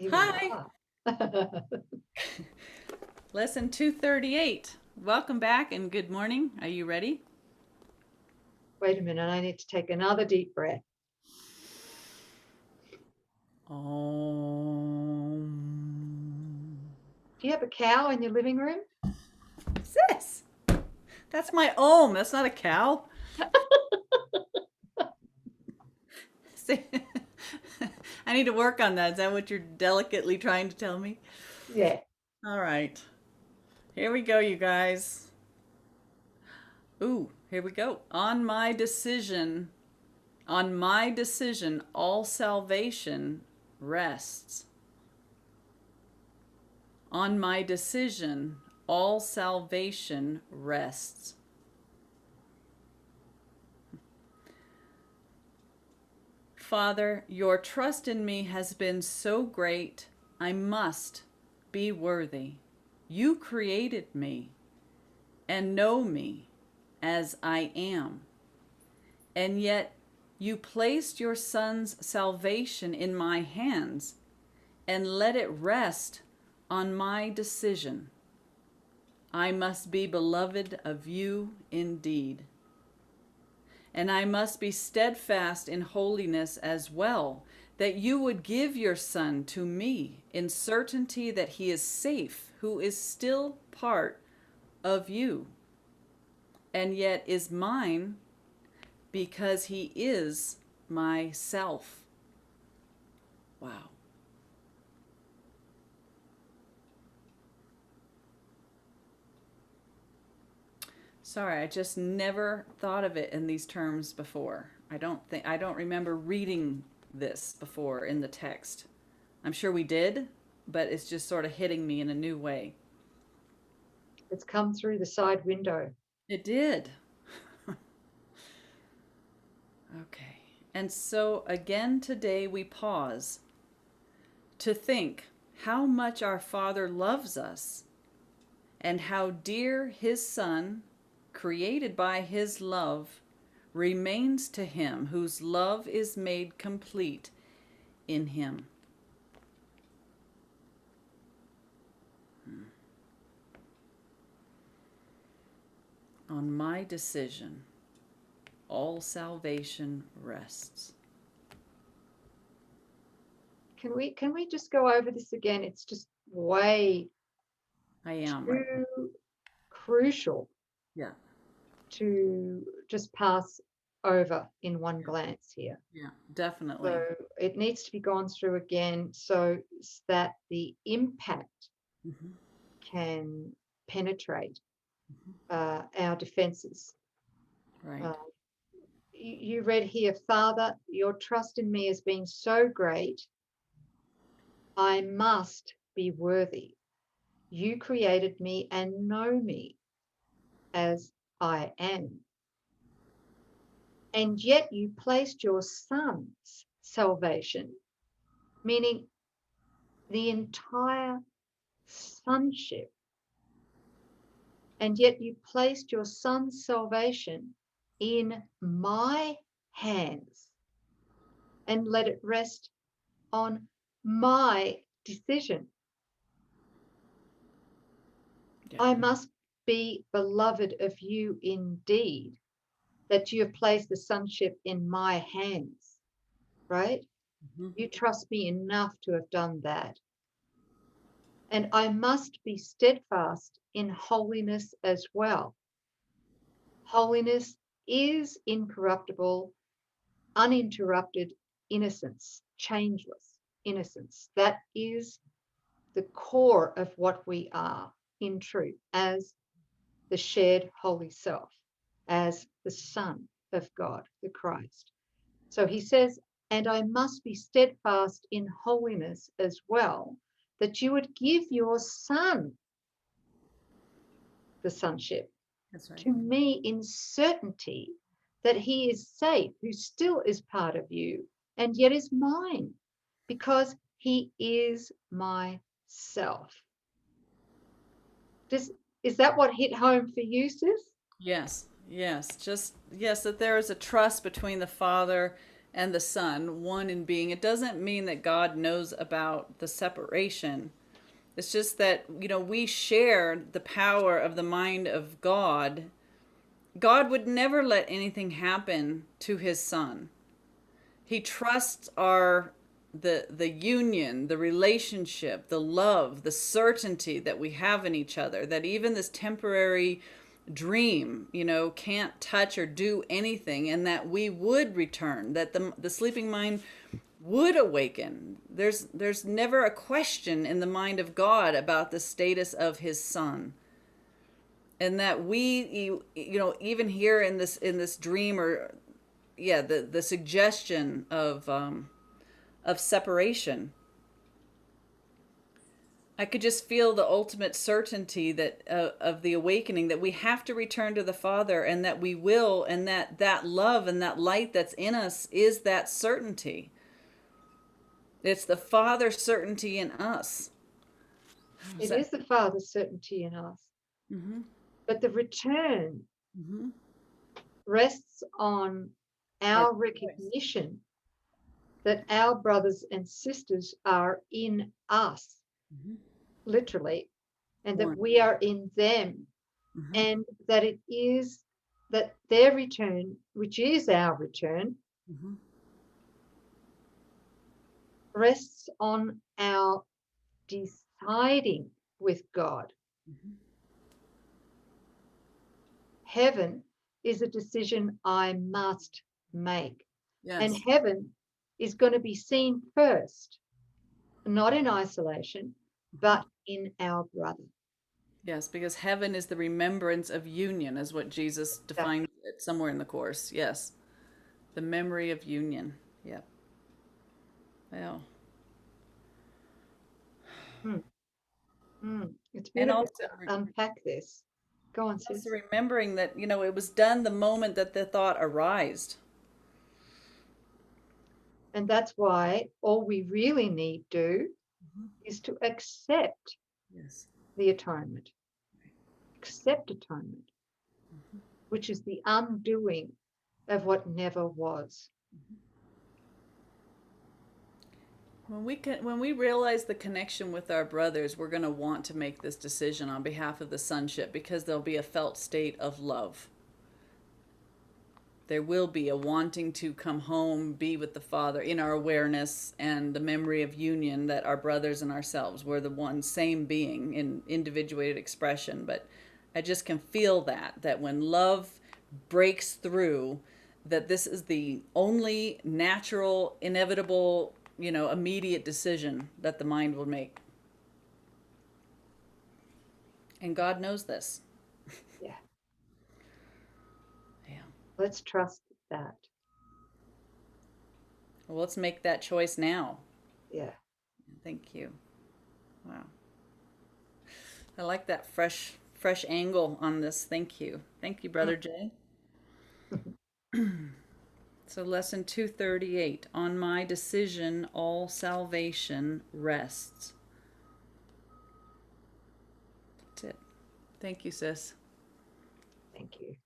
Here we Hi, are. lesson 238. Welcome back and good morning. Are you ready? Wait a minute, I need to take another deep breath. Do you have a cow in your living room? What's this? That's my ohm. That's not a cow. See, I need to work on that. Is that what you're delicately trying to tell me? Yeah. All right. Here we go, you guys. Ooh, here we go. On my decision, all salvation rests. On my decision, all salvation rests. Father, your trust in me has been so great, I must be worthy. You created me and know me as I am, and yet you placed your Son's salvation in my hands and let it rest on my decision. I must be beloved of you indeed. And I must be steadfast in holiness as well, that you would give your Son to me in certainty that he is safe, who is still part of you, and yet is mine because he is myself. Wow. Sorry, I just never thought of it in these terms before. I don't remember reading this before in the text. I'm sure we did, but it's just sort of hitting me in a new way. It's come through the side window. It did. Okay. And so again today we pause to think how much our Father loves us and how dear his Son, created by his love, remains to him whose love is made complete in him. On my decision, all salvation rests. Can we just go over this again? It's just way I am right now. too crucial Yeah, to just pass over in one glance here. yeah, definitely. So it needs to be gone through again so that the impact Hmm. can penetrate our defenses. Right. Uh, you read here, Father, your trust in me has been so great, I must be worthy. You created me and know me as I am. And yet you placed your son's salvation, meaning the entire sonship, and yet you placed your son's salvation in my hands and let it rest on my decision. Yeah. I must be beloved of you indeed, that you have placed the sonship in my hands, right? Hmm. You trust me enough to have done that. And I must be steadfast in holiness as well. Holiness is incorruptible, uninterrupted innocence, changeless innocence. That is the core of what we are in truth as the shared holy self, as the Son of God, the Christ. So he says, and I must be steadfast in holiness as well, that you would give your Son the sonship That's right. to me in certainty that he is safe, who still is part of you and yet is mine because he is myself. Does, is that what hit home for you, sis? Yes, yes. Just, yes, that there is a trust between the Father and the Son, one in being. It doesn't mean that God knows about the separation. It's just that, we share the power of the mind of God. God would never let anything happen to his Son. He trusts the union, the relationship, the love, the certainty that we have in each other, that even this temporary dream, can't touch or do anything, and that we would return, that the sleeping mind would awaken. There's never a question in the mind of God about the status of his Son. And that we, even here in this dream, or the suggestion of separation, I could just feel the ultimate certainty that of the awakening, that we have to return to the Father, and that we will, and that love and that light that's in us is that certainty. It's the Father's certainty in us. It is the Father's certainty in us. Mm-hmm. But the return Mm-hmm. rests on our recognition that our brothers and sisters are in us, Mm-hmm. literally, and that One. we are in them, Mm-hmm. and that it is that their return, which is our return, Mm-hmm. rests on our deciding with God. Mm-hmm. Heaven is a decision I must make. Yes. And heaven is going to be seen first, not in isolation, but in our brother. Yes, because heaven is the remembrance of union, is what Jesus defines it somewhere in the Course. Yes. The memory of union. Yep. Well. It's And beautiful also, to unpack this. Go on, sis. also remembering that, it was done the moment that the thought arised. And that's why all we really need do is to accept Yes. the atonement. Accept atonement, which is the undoing of what never was. When we realize the connection with our brothers, we're going to want to make this decision on behalf of the sonship, because there'll be a felt state of love. There will be a wanting to come home, be with the Father, in our awareness and the memory of union, that our brothers and ourselves were the one same being in individuated expression. But I just can feel that when love breaks through, that this is the only natural, inevitable, immediate decision that the mind will make. And God knows this. Yeah. Yeah. Let's trust that. Well, let's make that choice now. Yeah. Thank you. Wow. I like that fresh angle on this. Thank you. Thank you, Brother Jay. So lesson 238, on my decision, all salvation rests. That's it. Thank you, sis. Thank you.